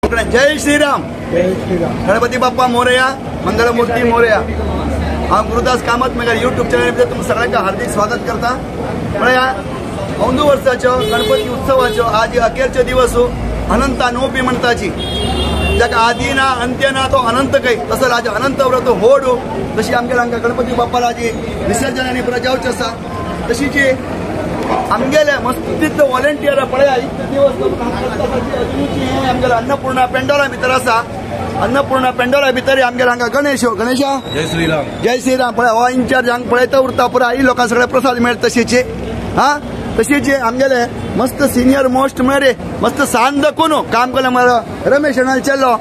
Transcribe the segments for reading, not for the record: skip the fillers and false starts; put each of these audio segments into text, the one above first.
जय श्रीराम. गणपती बाप्पा मोरया. मंगलमूर्ती मोरया. हा Gurudas Kamat Megha YouTube channel तुमचं सगळ्यांना हार्दिक स्वागत करता. पळया 11 वर्षाचो गणपती उत्सवाचो आज अखेरचे दिवस अनंता नोपी म्हणताची जाका आदी ना अंत्य ना तो अनंत काही तसं आज अनंत व्रत होड तशी आमच्या गणपती बाप्पाला जी विसर्जन आणि प्रजावच आसा तशी जी आमगेले मस्तीत व्हॉलेंटियर पळया इतके दिवस आमगेला अन्नपूर्णा पेंडोला भितर आसा. अन्नपूर्णा पेंडोला भितर आमगेला हांगा गणेशा जय श्रीराम. जय श्रीराम. पळय हो इन्चार्ज हांगा पळयता उरता पुरा ही लोकांक सगळे प्रसाद मेळटा तशीचे. हा तशीचे आमगेले मस्त सिनियर मोस्ट म्हळे मस्त सान दाखून काम केलं मला रमेश अणाल चेल्लो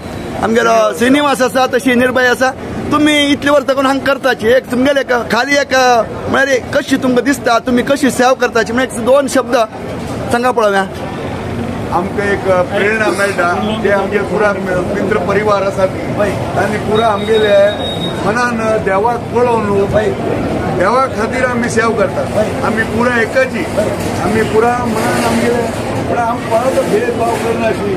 आमगेलो श्रीनिवास आसा तशी निर्भय आसा. तुम्ही इतले वर्स करून हांगा करताची एक तुमगेले खाली एक म्हळ्यार कशी तुमकां दिसता तुम्ही कशी सेव करताची म्हणजे 2 शब्द सांगा पळोवया. आमकां एक प्रेरणा मेळटा ते आमचे पुरा मित्र परिवार आसात आनी पुरा आमगेले मनान देवाक पळोवन देवा खातीर आमी सेव करतात. आमी पुरा एकाची आमी पुरा मनान आमगेले आमी कोणाचो भेदभाव करना अशी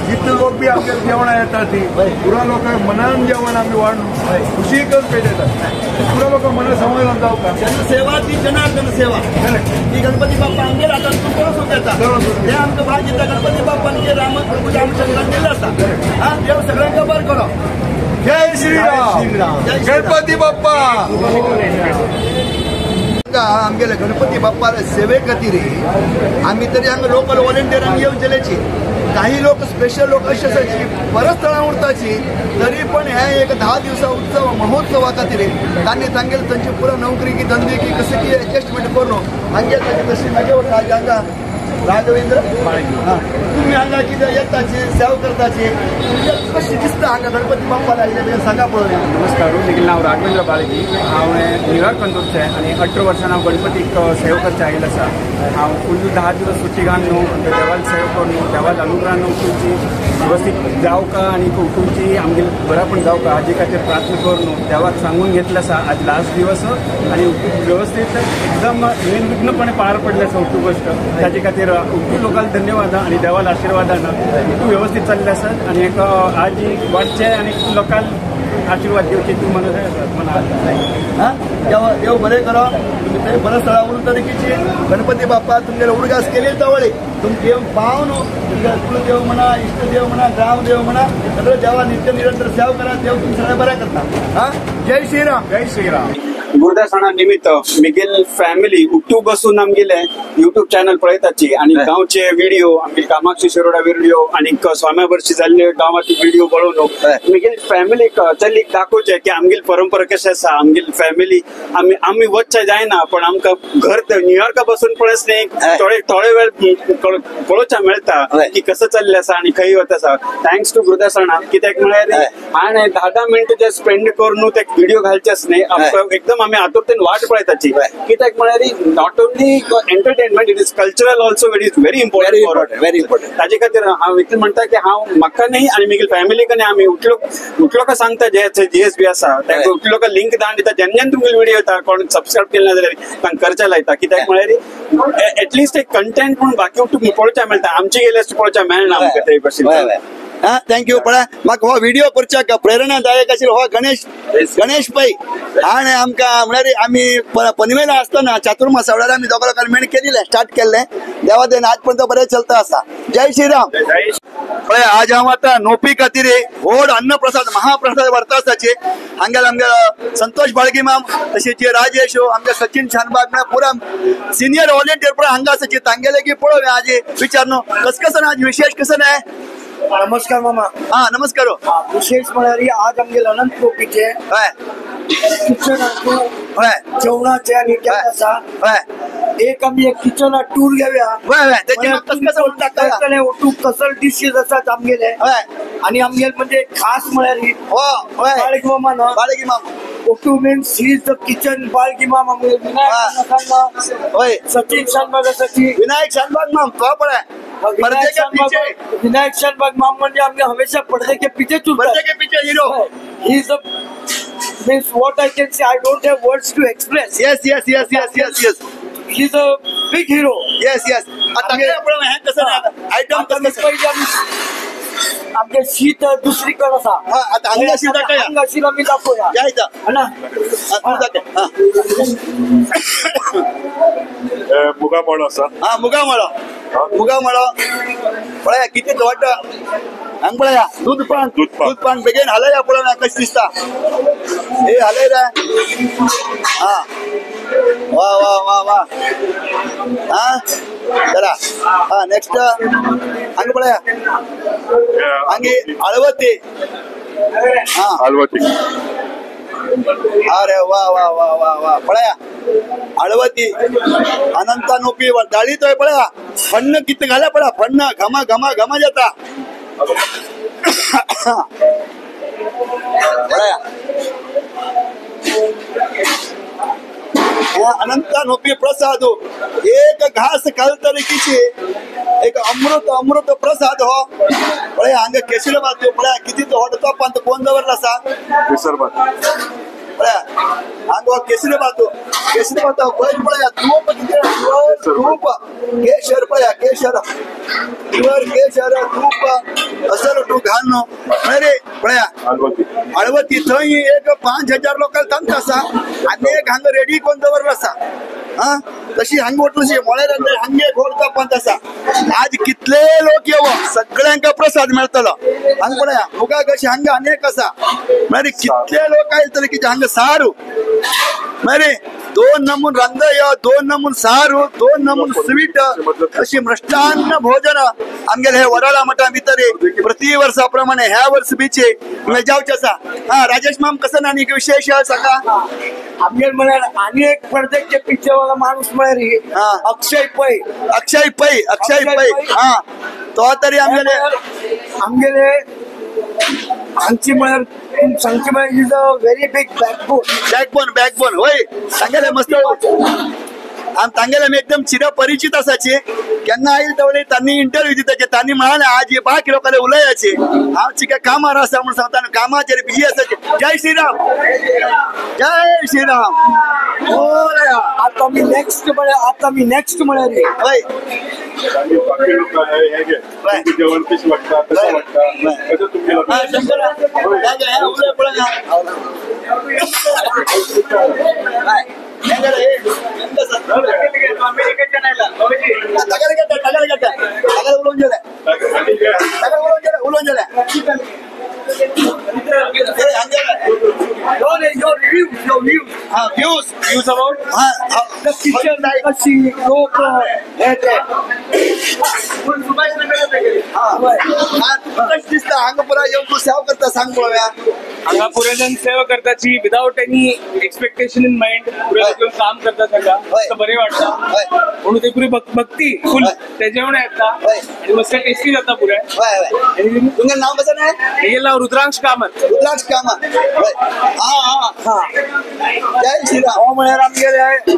जितले लोक बी आमच्या जेवणां येतात ती पुरा लोकांक मनान जेवण आमी वाडून खुशी करून पेटयतात. पुरा लोकांक मनान समाधान जावपाक सेवा ती जनार्दन सेवा ती गणपती बाप्पा आमगेर आता तूं करूंक येता हे आमकां भाग दिता गणपती बाप्पान जे रामचंद्रान दिलं आसा. हा देव सगळ्यांका बरें करो. जय श्रीराम. गणपती बाप्पा. आमगेले गणपती बाप्पा सेवे खातीर आम्ही तरी हांगा लोकल व्हॉलेंटियरांक येवचेलेची काही लोक स्पेशल लोक अशी असायची परत स्थळां उरताची तरी पण हे एक 10 दिवसा उत्सव महोत्सवा खातीर तांणी तांगेले तांची पुरा नोकरी की धंदे की कसे की एडजस्टमेंट करून हांगे तशी म्हाजे आज हांगा राघवेंद्र तुम्ही हांगा कितें येताची सेव करताची कशी दिसता हांगा गणपती बाप्पाला आयिल्ले सांगा पळोवया. नमस्कार. म्हजें नांव राघवेंद्र बाळगी. हांव न्यूयॉर्क कंदूरचें आनी 18 वर्सां हांव गणपतीक सेव करचें आयिल्लो आसा. हांव फूल 10 दिवस सुट्टी घालून न्हू देवाल सेव करून न्हू देवाल अनुग्रहान तुमची व्यवस्थीत जावका आनी तुमची आमगेली बरापण जावका हाजे खातीर प्रार्थना करून न्हू देवाक सांगून घेतलें आसा. आज लास्ट दिवस आनी व्यवस्थीत एकदम निर्विघ्नपणे पार पडलें आसा ही गोष्ट. ताजे खातीर खूब लोकांक धन्यवाद आनी देवाल आशिर्वादान खूब व्यवस्थीत चल्लें आसात आनी एक आज वाडचे आनी लोकांक आशिर्वाद दिवचे तूं मना देव बरें करो. तुम्ही ते बरें स्थळां उरून तरीकेची गणपती बाप्पा तुमगेले उडगास केली तवळी तुमचे देव पावन तुमच्या कुलदेव म्हणा इष्टदेव म्हणा ग्रामदेव म्हणा सगळं देवा नित्य निरंतर सेव करा. देव तुम्ही सगळं बरें करता. हा जय श्रीराम. जय श्रीराम. गुरुदास सणा निमित्त मिगेल फॅमिली उठू बसून आमगेले युट्यूब चॅनल पळयताची आनी गांवचे व्हिडिओ आमगेले कामाक्षी शिरोडा व्हिडिओ आनी स्वाम्या वर्षी जाल्ले गांवांतले व्हिडिओ पळोवन मिगेल फॅमिलीक चलीक दाखोवचे की आमगेली परंपरा कशी आसा. आमगेली फॅमिली आमी वचचे जायना पण आमकां घर न्यूयॉर्का बसून पळयस न्ही थोडे वेळ पळोवचा मेळटा की कसं चल्लें आसा आनी खंय वता आसा. थँक्स टू गुरुदास सणा कित्याक म्हळ्यार हांवें 10 मिनटां जे स्पेंड करून ते व्हिडिओ घालचेच न्ही एकदम आमी आतुरतेन वाट पळयताची कित्याक म्हळ्यार not only entertainment it is cultural also it is very important very important. ताजे खातीर हांव इतलें म्हणटा की हांव म्हाका न्ही आनी मिगेल फॅमिलीक न्ही आमी उठलोका सांगता जे GSB आसा तांकां उठलोका लिंक धाडून दिता जेन्ना तुमगेले व्हिडिओ येता कोण सबस्क्रायब केले ना जाल्यार तांकां करचें लायता कित्याक म्हळ्यार एटलिस्ट एक कंटेंट पूण बाकी पळोवचें मेळटा आमचे गेले पळोवचें मेळना आमकां ते भशेन. हा थँक्यू. पळय म्हाका हो व्हिडिओ करच्याक प्रेरणादायक आशिल्लो हो गणेश पै आणि आमकां म्हळ्यार आमी पनवेला आसतना चातुर्मास वेळार आमी दोगां लोकांनी मेळून केलेलें स्टार्ट केल्लें देवा देन आज पर्यंत बरें चलता आसा. जय श्रीराम. पळय आज हांव आतां नोपी खातीर व्हड अन्नप्रसाद महाप्रसाद व्हरता आसाचे हांगेले आमगे संतोष बाळगी माम तशेंच राजेश आमगे सचिन शानबाग म्हळ्यार पुरा सिनियर व्हॉलेंटियर पुरा हांगा आसाचे तांगेले की पळोवया आज विचार न्हू कसं आज विशेष कसं नाही. नमस्कार मामा. हा नमस्कार. विशेष म्हळ्यार आज आमगे अनंत नोपीचे किचन जेवणाचे आणि आसा एक आम्ही एक किचन टूर घेऊया कसं डिशेस आसात आमगेले आणि आमगेले म्हणजे खास म्हळ्यार बाळगी मामा न्हू बाळगी माम ओटू means he is the kitchen बाळगी माम आमगे सचिन शानबाग आसाची विनायक शानबाग माम तो पळय विनायक शानबाग माम म्हणजे आमगे हमेशा पर्दे के पीछे hero. He is the means what I can say I don't have words to express. Yes. He's a big hero. Yes. आता काय आपण हे कसं आयटम कसं आमचे शीत दुसरीकडे असा. हा आता हांगा शीत काय हांगाशीला मी दाखवूया काय इथं ना. मुगामळ असा. हा मुगामळ पळया किती वाटत हंग पळया दूध पान बेगीन हालय पळया कशी दिसता हे हालय रे. हा वा वा वा वा हा चला हा नेक्स्ट हंग पळया हंगे अळवती. हा अलवती. अरे वा वा वा वा वा पळया अळवती अनंता नोपी डाळीतोय पळया फन्न किती घाल्या पळा फन्न घमा घमा घमा जाता पळया अनंता नोपी प्रसाद एक घास काल तरीकीची एक अमृत अमृत प्रसाद हो पळया हंग केशरी बात पळया किती तो हॉटतो पण कोण जवळ असा विसरबात. हंग केशरी बात बैल पळया धूप धूप केशर पळया केशर केशर धूप असर तू घालनो अरे पळया अळवती थंय एक 5,000 लोकांना थांबत असा आणि एक हंग रेडी कोण जवळ असा. हा तशी हंग ओटूशी मोळ्यार हंगे घोडता पण तसा आज कितले लोक येव सगळ्यांका प्रसाद मेळतलो. हंग पळया मुगा कशी हंग अनेक असा मरे कितले लोक आयल तरी किती हंग सारू मरे 2 नमून रंदय 2 नमून सारू 2 नमून स्वीट अशी मृष्टान्न भोजन आमगेले हे वडाळा मठा भितर प्रति वर्षाप्रमाणे ह्या वर्ष बीचे जावचा. हा राजेश माम कसं नानी विशेष सका आमगे म्हळ्यार आणि एक परदेशचे पिक्चर वाला माणूस म्हळ्यार अक्षय पै हा तो तरी आमगेले हांची म्हळ्यार सांगची म्हळ्यार is a very big backbone होय सांगेले मस्त आम तांगेला मी एकदम चिरपरिचित असायचे केन्ना आईल तेवढे त्यांनी इंटरव्ह्यू दिताचे त्यांनी म्हणाले आज हे 5 लोकांना उलयाचे आमची काय कामार असा म्हणून सांगता कामाचे बिजी असायचे. जय श्रीराम आता मी नेक्स्ट म्हळ्यार होय views about the kitchen कशी लोक दिसता हांगापुरा येऊन तू सेवा करता सांग पळव्या हांगा पुरेजन सेवा करताची without any expectation in mind पुरे काम करता सगळा मस्त बरे वाटता म्हणून ते पुरी भक्ती फुल ते जेवण येता आणि मस्त टेस्टी जाता पुरे. तुमचं नाव कसं नाही हे नाव रुद्रांश कामत हा जय श्रीराम. हो म्हळ्यार आमगेले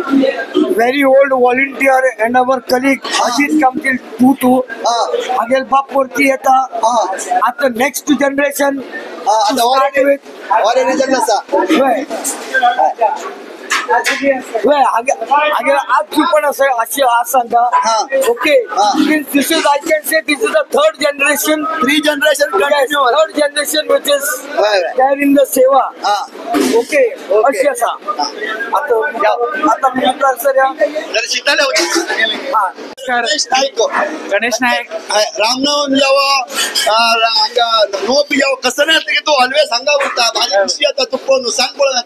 very old volunteer and our colleague Ajit कामतील तू आगेल बाप वरती येता. आता नेक्स्ट जनरेशन आज पण असं अशी आज सांगा okay this is I can say this is the third generation which is there in the सेवा ओके अशी असा. आता मी सर गणेश नायक रामनवमी नोप यावं कसं नाही तू ऑलवेज सांगा होता भारी खुशी आता तू कोण सांग बोला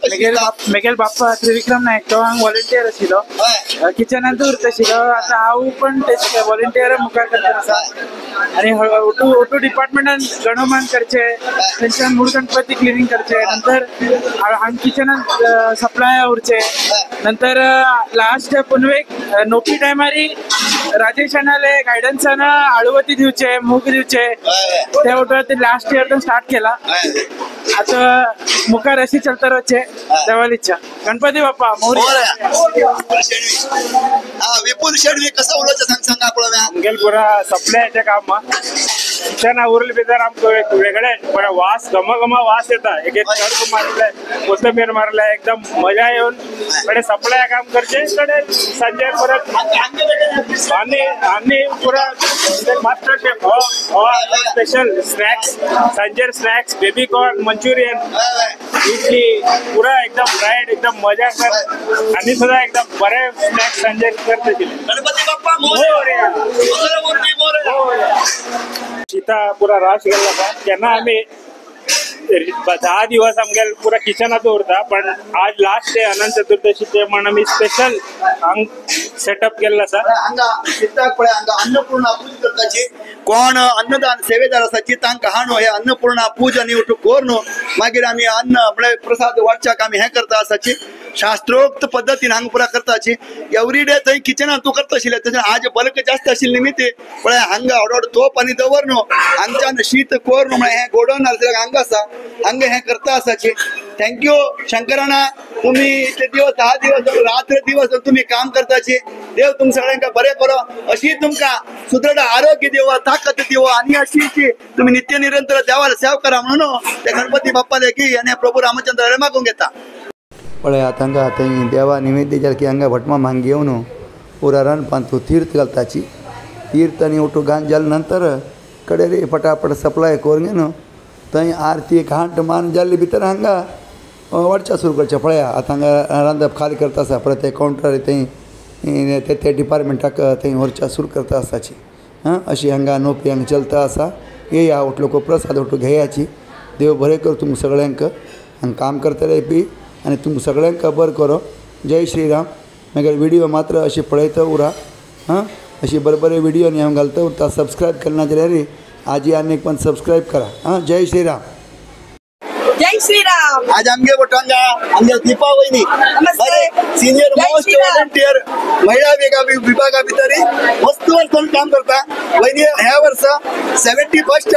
मेघेल बाप्पा त्रिविक्रम नायक तो हांगा व्हॉलंटियर आशिल्लो किचनांत उरताशिल्लो. आता हांव पण व्हॉलंटियर मुखार करता आसा आनी ओटू डिपार्टमेंटान गणोमान करचे तेंच्यान मूळ गणपती क्लिनिंग करचे नंतर हांगा किचनांत सप्लाय उरचे नंतर लास्ट पुनवेक नोपी टायमारी राजेश अनाले गायडन्सान अळवती दिवचे मूग दिवचे ते ओटो ते लास्ट इयर स्टार्ट केला. आता मुखार अशी चलता रावचे देवाली इच्छा. गणपती बाप्पा मोरया. विपुल शेडवी कसं उलवचं सांगा पळव्या मुगेल पुरा सप्लायचे काम किचन उरले भितर आमकां एक वेगळे बरे वास घमघमा वास येता. एक एक तडको मारले, कोथंबीर मारले, एकदम मजा येऊन कडे सप्लाय काम करचे कडे संजय परत आणि पुरा मास्टर शेफ हो special snacks Sanjay snacks baby corn Manchurian idli पुरा एकदम फ्राईड एकदम मजा कर आणि सुद्धा एकदम बरे स्नॅक्स संजय करते. गणपती बाप्पा मोरया, मंगलमूर्ती मोरया. सीता पुरा राश गेला का त्यांना आम्ही 10 दिवस आमगे पुरा किचनात उरता. पण आज लास्ट डे अनंत चतुर्दशीचे म्हणून आम्ही स्पेशल सेटअप केला असा. हांगा सिद्धाक पळय हांगा अन्नपूर्णा पूज करताची कोण अन्नदान सेवेदार आसाची तांकां हाडून हे अन्नपूर्णा पूज आनी उठू कोर न्हू मागीर आमी अन्न आपले प्रसाद वाडच्याक आमी हें करता आसाची शास्त्रोक्त पद्दतीन हांगा पुरा करताची. एवरी डे थंय किचनात तूं करता आशिल्लें तेजे आज बल्क जास्त आशिल्ले निमित्त पळय हांगा हडहड तोप आनी दवर न्हू हांगच्यान शीत कोर न्हू म्हळ्यार हें गोडोवन आसल्यार हांगा आसा हांगा हें करता आसाची. थँक्यू शंकराना तुम्ही इतले दिवस 10 दिवस रात्र दिवस तुम्ही काम करताची. देव तुम सगळ्यांका बरें करो अशी तुमकां सुदृढ आरोग्य देव ताकद देव आणि अशी तुम्ही नित्य निरंतर देवाला सेवा करा म्हणून त्या गणपती बाप्पा देखी आणि प्रभू रामचंद्र मागून घेता. पळय आतां हांगा थंय देवा निवेद्य जालें की हांगा भटमा मांग घेवन पुरा रानपान तूं तीर्थ घालताची. तीर्थ आनी उठू घान जाले नंतर कडे रे पटापट सप्लाय करून घेवन थंय आरती घांट मान जाल्ले भितर हांगा वाडच्या सुरू करचें. पळया आतां हांगा रांदप खाली करता आसा प्रत्येक कावंटर थंय ते डिपार्टमेंटाक थंय व्हरच्या सुरू करता आसाची. अशी हांगा नोपी हांगा चलता आसा. येया उठलो को प्रसाद उठू घेयाची. देव बरें कर तुमकां सगळ्यांक हांगा काम करतले बी आनी तुमकां सगळ्यांक बरें करो. जय श्रीराम. मागीर व्हिडिओ मात्र अशी पळयता उरा अशी बरे बरे व्हिडिओ आनी हांव घालता उरता. सबस्क्रायब केलना जाल्यार आजी आनी एक पण सबस्क्रायब करा. जय श्रीराम. जय श्रीराम. आज आमगे बोटांगा आमगे दीपा वहिनी सिनियर मोस्ट व्हॉलंटियर महिला विभागा भितर मस्त वर्षान काम करता. वहिनी ह्या वर्सा 71st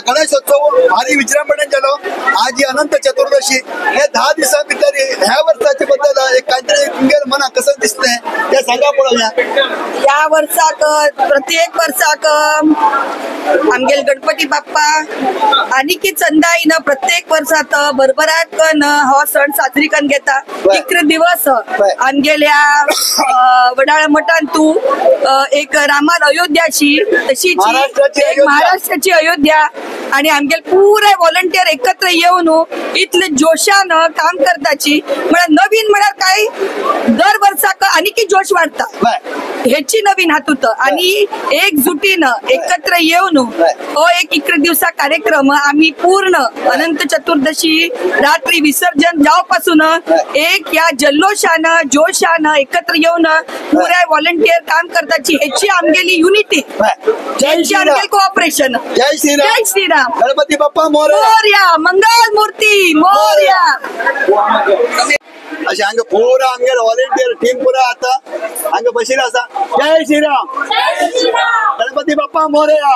गणेशोत्सव भारी विजृंभणेन जालो. आज अनंत चतुर्दशी हे 10 दिसां भितर ह्या वर्साचे बद्दल एक काहीतरी तुमगेर मना कसं दिसतंय ते सांगा पळोवया. या वर्साक प्रत्येक वर्साक आमगेल गणपती बाप्पा आनी की चंदाईन प्रत्येक वर्षात भरभराट कन हो सण साजरी करून घेता. इकरे दिवस आमगेल्या वडाळ्या मठान तू एक रामान अयोध्याची तशीच महाराष्ट्राची अयोध्या आणि आमगेल पुरे व्हॉलंटियर एकत्र येऊन इतले जोशान काम करताची. म्हळ्यार नवीन म्हळ्यार काय दर वर्साक आनी की जोश वाढता हेची नवीन हातूत आणि एकजुटीन एकत्र येऊन हो एक इकडे दिवसा कार्यक्रम आम्ही पूर्ण अनंत चतुर्दशी रात्री विसर्जन जावपासून एक या जल्लोषानं जोशानं एकत्र येऊन पुऱ्या व्हॉलंटियर काम करताची हेची आमगेली युनिटी हेची आमगेल कोऑपरेशन. जय श्रीराम. जय श्रीराम. गणपती बाप्पा मोरया. मंगल मूर्ती मोरया. अशें हांगा पुरा आमगे व्हॉलंटियर टीम पुरा आता हांगा बशिल्लो आसा. जय श्रीराम. गणपती बाप्पा मोरया.